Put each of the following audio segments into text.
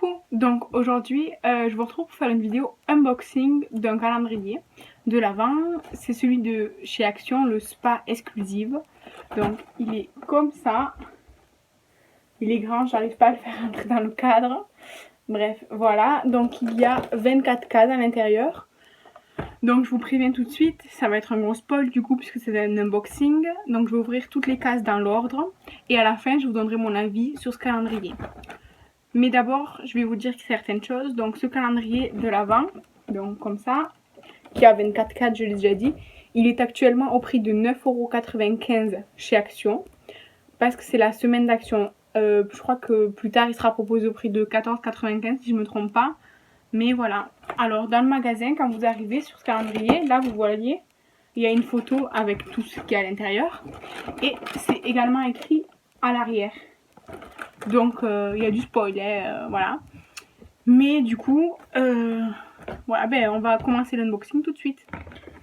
Coucou, donc aujourd'hui je vous retrouve pour faire une vidéo unboxing d'un calendrier de l'Avent. C'est celui de chez Action, le Spa Exclusive. Donc il est comme ça. Il est grand, j'arrive pas à le faire entrer dans le cadre. Bref, voilà. Donc il y a 24 cases à l'intérieur. Donc je vous préviens tout de suite, ça va être un gros spoil du coup puisque c'est un unboxing. Donc je vais ouvrir toutes les cases dans l'ordre. Et à la fin je vous donnerai mon avis sur ce calendrier. Mais d'abord, je vais vous dire certaines choses. Donc ce calendrier de l'Avent, donc comme ça, qui a 24 cases, je l'ai déjà dit, il est actuellement au prix de 9,95 € chez Action. Parce que c'est la semaine d'Action. Je crois que plus tard, il sera proposé au prix de 14,95 si je ne me trompe pas. Mais voilà. Alors dans le magasin, quand vous arrivez sur ce calendrier, là vous voyez, il y a une photo avec tout ce qu'il y a à l'intérieur. Et c'est également écrit à l'arrière. Donc il y a du spoiler, voilà. Mais du coup, voilà, ben, on va commencer l'unboxing tout de suite.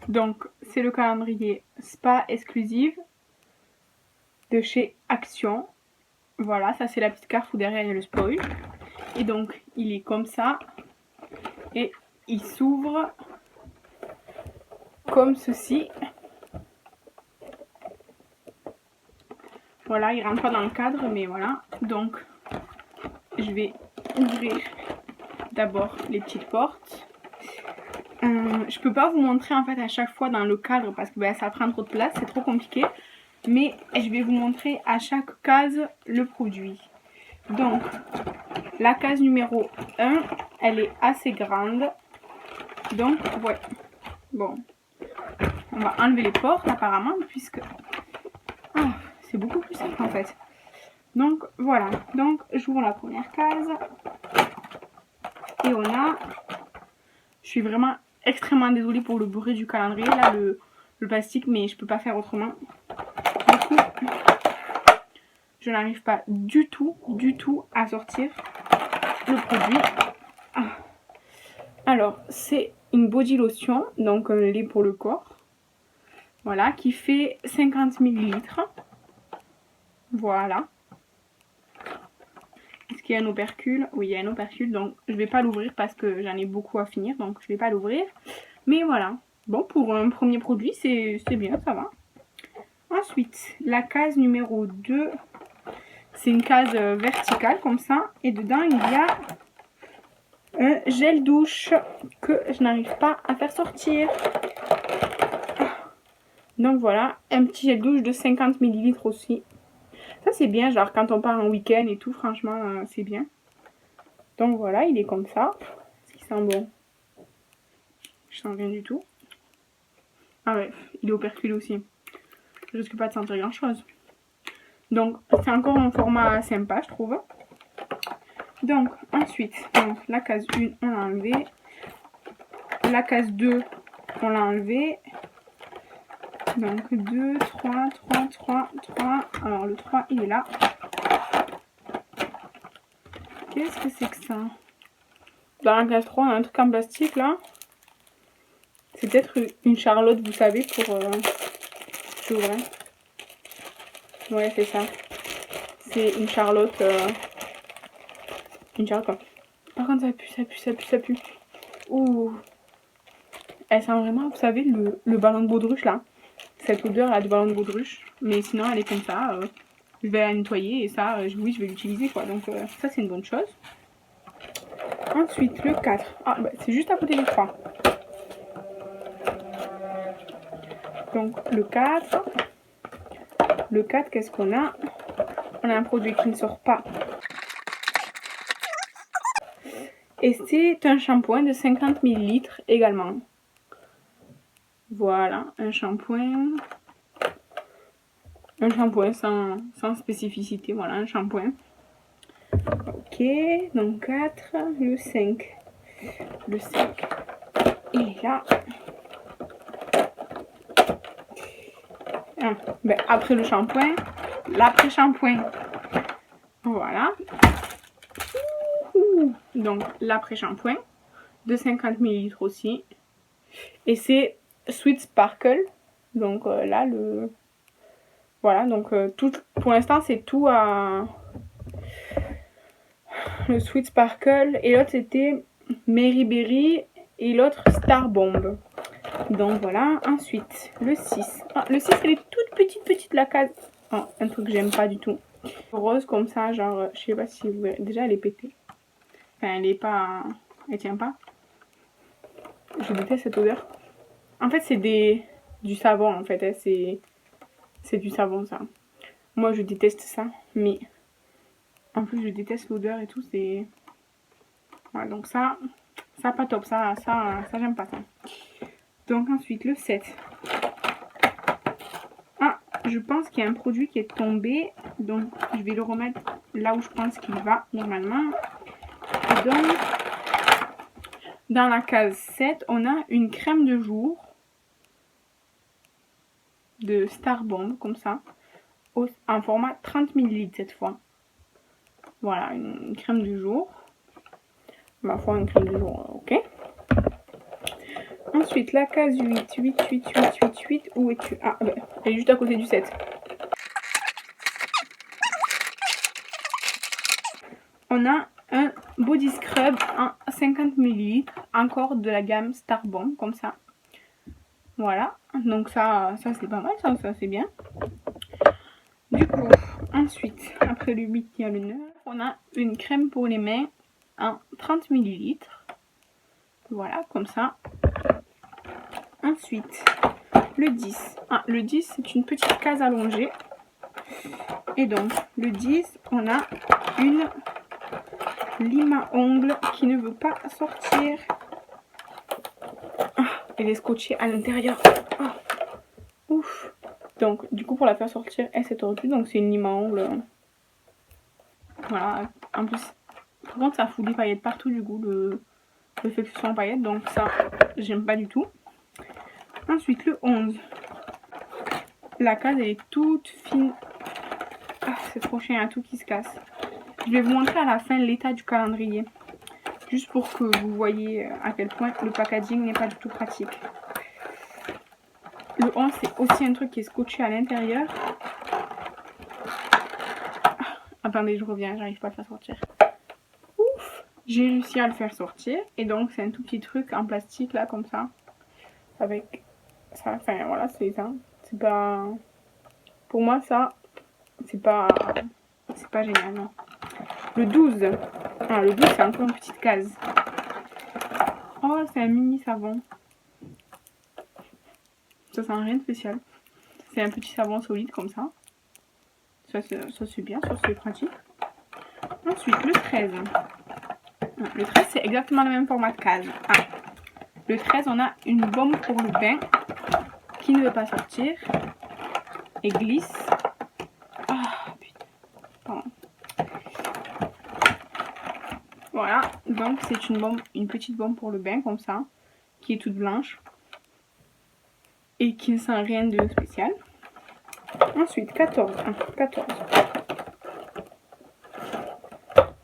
Donc c'est le calendrier Spa Exclusive de chez Action. Voilà, ça c'est la petite carte où derrière il y a le spoil. Et donc il est comme ça. Et il s'ouvre comme ceci. Voilà, il rentre pas dans le cadre, mais voilà. Donc je vais ouvrir d'abord les petites portes. Je peux pas vous montrer en fait à chaque fois dans le cadre parce que ça prend trop de place, c'est trop compliqué. Mais je vais vous montrer à chaque case le produit. Donc la case numéro 1, elle est assez grande. Donc ouais, bon, on va enlever les portes apparemment puisque c'est beaucoup plus simple en fait. Donc voilà, donc j'ouvre la première case. Et on a, je suis vraiment extrêmement désolée pour le bruit du calendrier, là le plastique, mais je peux pas faire autrement. Du coup, je n'arrive pas du tout à sortir le produit. Alors, c'est une body lotion, donc un lait pour le corps. Voilà, qui fait 50 ml. Voilà. Est-ce qu'il y a un opercule? Oui, il y a un opercule, donc je vais pas l'ouvrir parce que j'en ai beaucoup à finir, donc je vais pas l'ouvrir. Mais voilà. Bon, pour un premier produit, c'est bien, ça va. Ensuite, la case numéro 2, c'est une case verticale comme ça. Et dedans, il y a un gel douche que je n'arrive pas à faire sortir. Donc voilà, un petit gel douche de 50 ml aussi. Ça c'est bien, genre quand on part en week-end et tout, franchement, c'est bien. Donc voilà, il est comme ça. Est-ce qu'il sent bon? Je sens rien du tout. Ah ouais, il est operculé aussi. Je risque pas de sentir grand chose. Donc c'est encore un format sympa, je trouve. Donc ensuite, donc, la case 1, on l'a enlevé. La case 2, on l'a enlevé. Donc 2, 3, 3, 3, 3. Alors le 3, il est là. Qu'est-ce que c'est que ça? Dans la case 3, on a un truc en plastique là. C'est peut-être une charlotte, vous savez, pour j'ouvre. Ouais, c'est ça. C'est une charlotte. Une charlotte quoi. Par contre, ça pue. Ouh. Elle sent vraiment, vous savez, le ballon de baudruche là. Cette odeur là du ballon de baudruche. Mais sinon, elle est comme ça. Je vais la nettoyer et ça, oui, je vais l'utiliser quoi. Donc, ça, c'est une bonne chose. Ensuite, le 4. Ah, bah, c'est juste à côté du 3. Donc, le 4. Le 4, qu'est-ce qu'on a? On a un produit qui ne sort pas. Et c'est un shampoing de 50 ml également. Voilà, un shampoing. Un shampoing sans spécificité. Voilà, un shampoing. Ok, donc 4, le 5. Le 5 est là. Ah, ben après le shampoing, l'après-shampoing. Voilà. Donc l'après-shampoing de 50 ml aussi. Et c'est Sweet Sparkle. Donc là, le... Voilà, donc tout, pour l'instant, c'est tout à... le Sweet Sparkle. Et l'autre, c'était Mary Berry. Et l'autre, Star Bomb. Donc voilà. Ensuite, le 6. Ah, le 6, elle est toute petite la case. Oh, un truc que j'aime pas du tout. Rose comme ça, genre, je sais pas si vous verrez. Déjà, elle est pétée. Enfin, elle est pas... Elle tient pas. Je déteste cette odeur. En fait, c'est du savon, en fait. Hein. C'est du savon, ça. Moi, je déteste ça. Mais en plus, je déteste l'odeur et tout. C'est... Voilà, donc ça pas top. Ça j'aime pas ça. Donc ensuite, le 7. Ah, je pense qu'il y a un produit qui est tombé. Donc, je vais le remettre là où je pense qu'il va, normalement. Et donc... Dans la case 7, on a une crème de jour de Star Bomb, comme ça, en format 30 ml cette fois. Voilà, une crème du jour. Ma foi, une crème du jour, ok. Ensuite, la case 8. Où es-tu? Ah, ben, elle est juste à côté du 7. On a un body scrub en 50 ml, encore de la gamme Star Bomb, comme ça. Voilà, donc ça c'est pas mal, ça c'est bien. Du coup, ensuite, après le 8, il y a le 9. On a une crème pour les mains en 30 ml. Voilà, comme ça. Ensuite, le 10. Ah, le 10, c'est une petite case allongée. Et donc, le 10, on a une lime à ongles qui ne veut pas sortir. Ah, elle est scotchée à l'intérieur. Ah, ouf. Donc, du coup, pour la faire sortir, elle s'est tordue. Donc, c'est une lime à ongles. Voilà. En plus, par contre, ça fout des paillettes partout, du coup, le fait que ce soit en paillettes. Donc, ça, j'aime pas du tout. Ensuite, le 11. La case, elle est toute fine. Ah, c'est trop chiant, il y a tout qui se casse. Je vais vous montrer à la fin l'état du calendrier. Juste pour que vous voyez à quel point le packaging n'est pas du tout pratique. Le 11, c'est aussi un truc qui est scotché à l'intérieur. Ah, attendez, je reviens, j'arrive pas à le faire sortir. Ouf, j'ai réussi à le faire sortir. Et donc, c'est un tout petit truc en plastique, là, comme ça. Avec ça, enfin, voilà, c'est ça. C'est pas... Pour moi, ça, c'est pas génial, non. Le 12. Ah, le 12, c'est encore une petite case. Oh, c'est un mini savon. Ça sent rien de spécial. C'est un petit savon solide comme ça. Ça c'est bien, ça c'est pratique. Ensuite, le 13. Le 13, c'est exactement le même format de case. Ah. Le 13, on a une bombe pour le bain qui ne veut pas sortir. Et glisse. Ah, putain. Pardon. Voilà, donc c'est une petite bombe pour le bain comme ça, qui est toute blanche et qui ne sent rien de spécial. Ensuite, 14.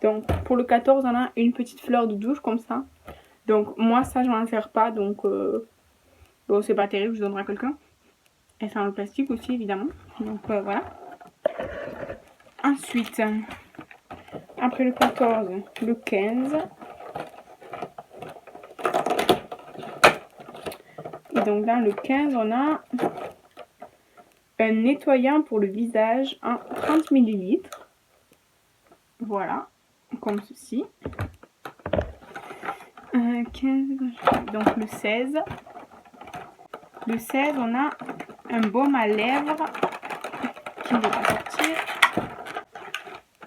Donc pour le 14, on a une petite fleur de douche comme ça. Donc moi ça je m'en sers pas, donc bon, c'est pas terrible, je donnerai à quelqu'un. Elle sent le plastique aussi évidemment, donc voilà. Ensuite, après le 14, le 15. Et donc là, le 15, on a un nettoyant pour le visage en 30 ml. Voilà, comme ceci. 15, donc le 16. Le 16, on a un baume à lèvres qui ne veut pas sortir.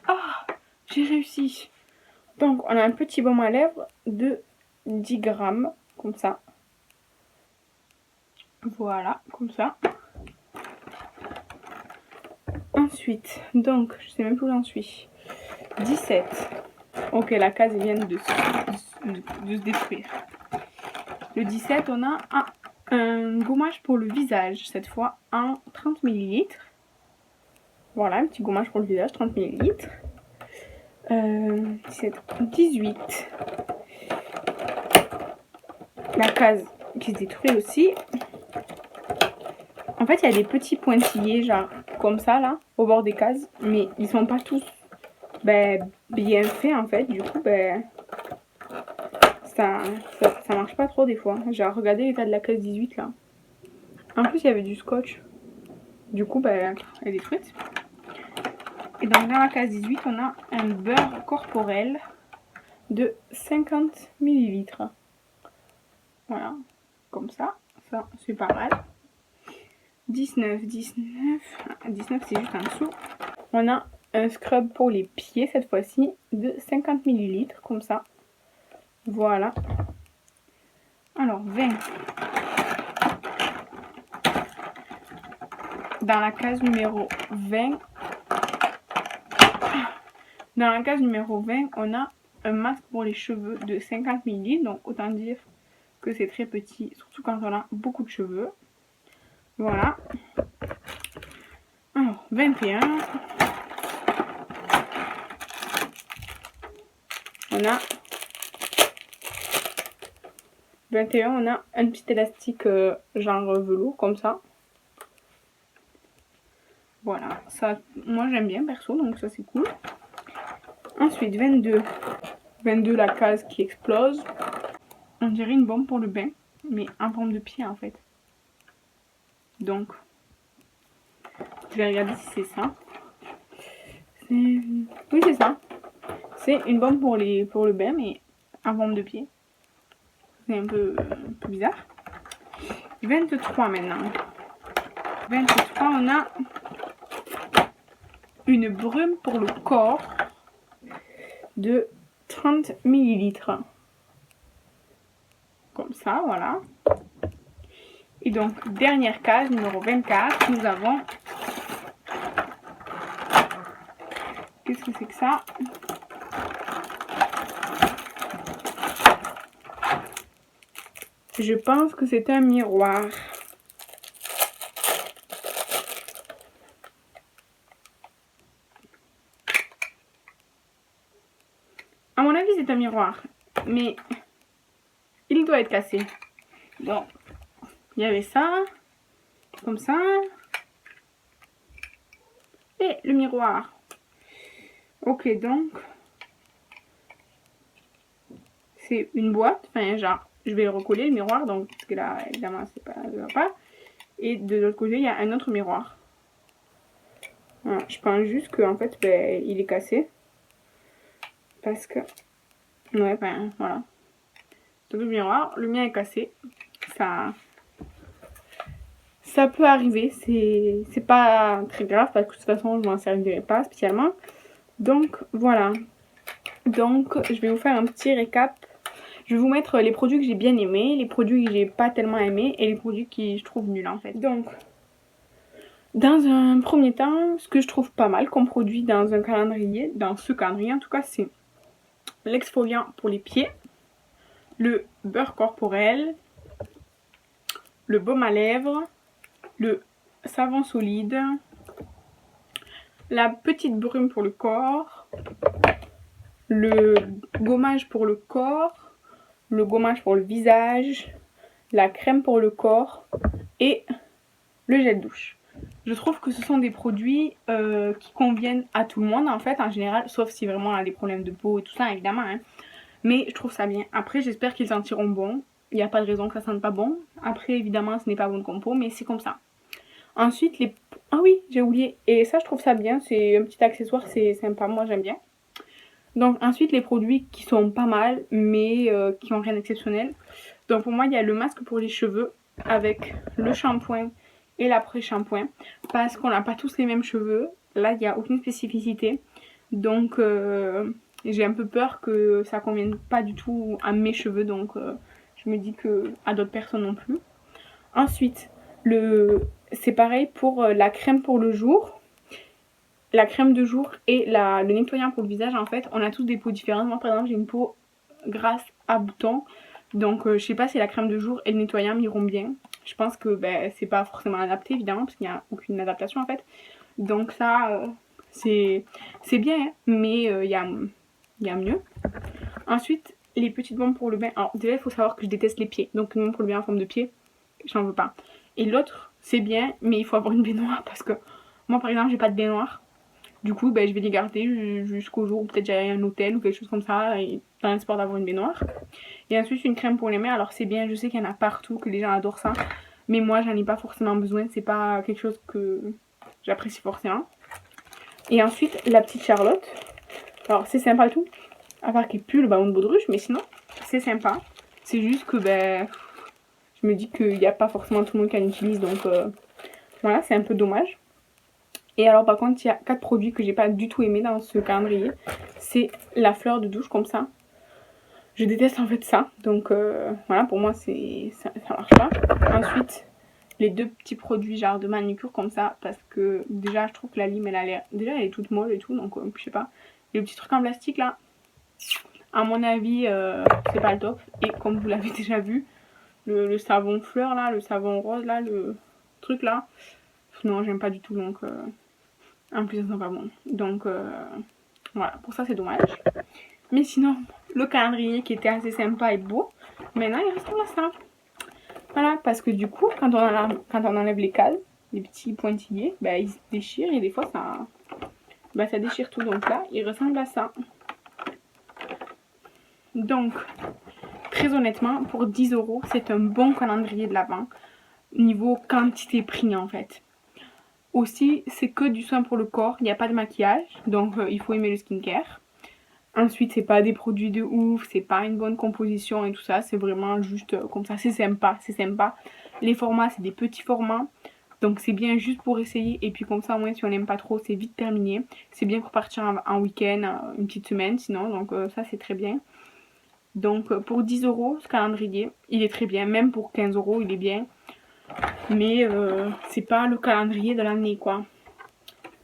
Ah, j'ai réussi. Donc, on a un petit baume à lèvres de 10 grammes, comme ça. Voilà, comme ça. Ensuite, donc, je sais même plus où j'en suis. 17. Ok, la case vient de se détruire. Le 17, on a un gommage pour le visage, cette fois en 30 ml. Voilà, un petit gommage pour le visage, 30 ml. 18. La case qui se détruit aussi. En fait, il y a des petits pointillés, genre comme ça, là, au bord des cases. Mais ils sont pas tous bien fait en fait. Du coup, ben, ça marche pas trop des fois. J'ai regardé l'état de la case 18 là. En plus, il y avait du scotch. Du coup, ben, elle est détruite. Et donc, dans la case 18, on a un beurre corporel de 50 ml. Voilà, comme ça. Ça, c'est pas mal. 19, c'est juste en dessous. On a un scrub pour les pieds cette fois-ci de 50 ml, comme ça. Voilà. Alors, 20. Dans la case numéro 20, on a un masque pour les cheveux de 50 ml. Donc, autant dire que c'est très petit, surtout quand on a beaucoup de cheveux. Voilà. Alors, 21. On a 21, on a un petit élastique genre velours, comme ça. Voilà, ça, moi j'aime bien perso, donc ça c'est cool. Ensuite, 22. 22, la case qui explose. On dirait une bombe pour le bain, mais en forme de pied en fait. Donc, je vais regarder si c'est ça. Oui, c'est ça. C'est une bombe pour le bain, mais en forme de pied. C'est un peu bizarre. 23 maintenant. 23, on a une brume pour le corps de 30 ml. Comme ça, voilà. Et donc, dernière case, numéro 24, nous avons... Qu'est-ce que c'est que ça? Je pense que c'est un miroir. À mon avis, c'est un miroir. Mais il doit être cassé. Donc, il y avait ça. Comme ça. Et le miroir. Ok, donc... C'est une boîte. Enfin, genre, je vais le recoller, le miroir. Donc, parce que là, évidemment, c'est pas... Ça va pas. Et de l'autre côté, il y a un autre miroir. Voilà, je pense juste qu'en fait, ben, il est cassé. Parce que... Ouais, ben, voilà. C'est le miroir. Le mien est cassé. Ça peut arriver. C'est pas très grave parce que de toute façon, je m'en servirai pas spécialement. Donc, voilà. Donc, je vais vous faire un petit récap. Je vais vous mettre les produits que j'ai bien aimés, les produits que j'ai pas tellement aimés et les produits qui je trouve nuls en fait. Donc, dans un premier temps, ce que je trouve pas mal comme produit dans un calendrier, dans ce calendrier en tout cas, c'est l'exfoliant pour les pieds, le beurre corporel, le baume à lèvres, le savon solide, la petite brume pour le corps, le gommage pour le corps, le gommage pour le visage, la crème pour le corps et le gel douche. Je trouve que ce sont des produits qui conviennent à tout le monde en fait en général, sauf si vraiment on a des problèmes de peau et tout ça évidemment, hein. Mais je trouve ça bien. Après j'espère qu'ils sentiront bon. Il n'y a pas de raison que ça sente pas bon. Après évidemment ce n'est pas bon de compo, mais c'est comme ça. Ensuite les... Ah oui, j'ai oublié. Et ça je trouve ça bien, c'est un petit accessoire, c'est sympa, moi j'aime bien. Donc ensuite les produits qui sont pas mal, mais qui ont rien d'exceptionnel. Donc pour moi il y a le masque pour les cheveux avec le shampoing et l'après-shampoing. Parce qu'on n'a pas tous les mêmes cheveux. Là il n'y a aucune spécificité. Donc j'ai un peu peur que ça convienne pas du tout à mes cheveux. Donc je me dis que à d'autres personnes non plus. Ensuite c'est pareil pour la crème pour le jour. La crème de jour et le nettoyant pour le visage, en fait, on a tous des peaux différentes. Moi, par exemple, j'ai une peau grasse à boutons. Donc, je sais pas si la crème de jour et le nettoyant m'iront bien. Je pense que ben, c'est pas forcément adapté, évidemment, parce qu'il n'y a aucune adaptation, en fait. Donc ça, c'est bien, hein, mais il y a mieux. Ensuite, les petites bombes pour le bain. Alors, déjà, il faut savoir que je déteste les pieds. Donc, une bombe pour le bain en forme de pied, j'en veux pas. Et l'autre, c'est bien, mais il faut avoir une baignoire parce que moi, par exemple, j'ai pas de baignoire. Du coup, ben, je vais les garder jusqu'au jour où peut-être j'aille à un hôtel ou quelque chose comme ça, et dans l'espoir d'avoir une baignoire. Et ensuite, une crème pour les mains. Alors, c'est bien, je sais qu'il y en a partout, que les gens adorent ça. Mais moi, j'en ai pas forcément besoin. C'est pas quelque chose que j'apprécie forcément. Et ensuite, la petite Charlotte. Alors, c'est sympa et tout. À part qu'il pue le ballon de baudruche, mais sinon, c'est sympa. C'est juste que, ben, je me dis qu'il n'y a pas forcément tout le monde qui en utilise. Donc, voilà, c'est un peu dommage. Et alors, par contre, il y a 4 produits que j'ai pas du tout aimé dans ce calendrier. C'est la fleur de douche, comme ça. Je déteste en fait ça. Donc, voilà, pour moi, ça marche pas. Ensuite, les 2 petits produits genre de manucure comme ça, parce que déjà je trouve que la lime elle a l'air, déjà elle est toute molle et tout, donc je sais pas, et le petit truc en plastique là, à mon avis c'est pas le top. Et comme vous l'avez déjà vu, le savon fleur là, le savon rose là, le truc là, non j'aime pas du tout, donc en plus ça sent pas bon, donc voilà, pour ça c'est dommage. Mais sinon, le calendrier qui était assez sympa et beau, maintenant il ressemble à ça. Voilà, parce que du coup, quand on enlève les cales, les petits pointillés, bah, ils se déchirent et des fois ça déchire tout. Donc là, il ressemble à ça. Donc, très honnêtement, pour 10 €, c'est un bon calendrier de l'Avent. Niveau quantité-prix en fait. Aussi, c'est que du soin pour le corps, il n'y a pas de maquillage, donc il faut aimer le skincare. Ensuite, c'est pas des produits de ouf, c'est pas une bonne composition et tout ça, c'est vraiment juste comme ça, c'est sympa, c'est sympa. Les formats, c'est des petits formats, donc c'est bien juste pour essayer, et puis comme ça, au moins, si on n'aime pas trop, c'est vite terminé. C'est bien pour partir en week-end, une petite semaine sinon, donc ça, c'est très bien. Donc pour 10 €, ce calendrier, il est très bien, même pour 15 €, il est bien. Mais c'est pas le calendrier de l'année, quoi.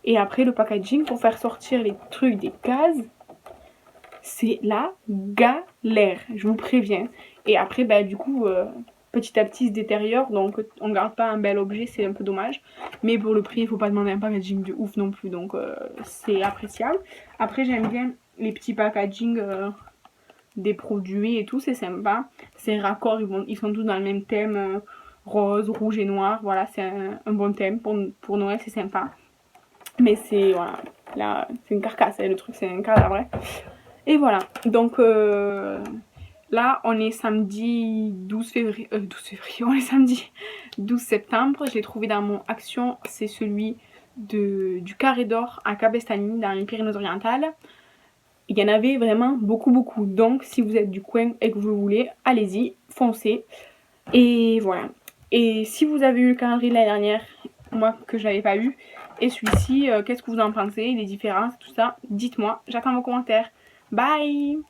Et après, le packaging, pour faire sortir les trucs des cases, c'est la galère, je vous préviens. Et après, bah, du coup, petit à petit, il se détériore. Donc, on garde pas un bel objet, c'est un peu dommage. Mais pour le prix, il faut pas demander un packaging de ouf non plus. Donc, c'est appréciable. Après, j'aime bien les petits packaging des produits et tout, c'est sympa. C'est raccord, ils sont tous dans le même thème, rose, rouge et noir. Voilà, c'est un bon thème. Pour Noël, c'est sympa. Mais c'est, voilà, là, c'est une carcasse. Le truc, c'est un cadavre. Et voilà, donc là on est samedi 12 février, on est samedi 12 septembre, je l'ai trouvé dans mon Action, c'est celui du Carré d'Or à Cabestany dans les Pyrénées-Orientales. Il y en avait vraiment beaucoup, donc si vous êtes du coin et que vous voulez, allez-y, foncez. Et voilà, et si vous avez eu le calendrier de l'année dernière, moi que je l'avais pas eu, et celui-ci, qu'est-ce que vous en pensez, les différences, tout ça, dites-moi, j'attends vos commentaires. Bye!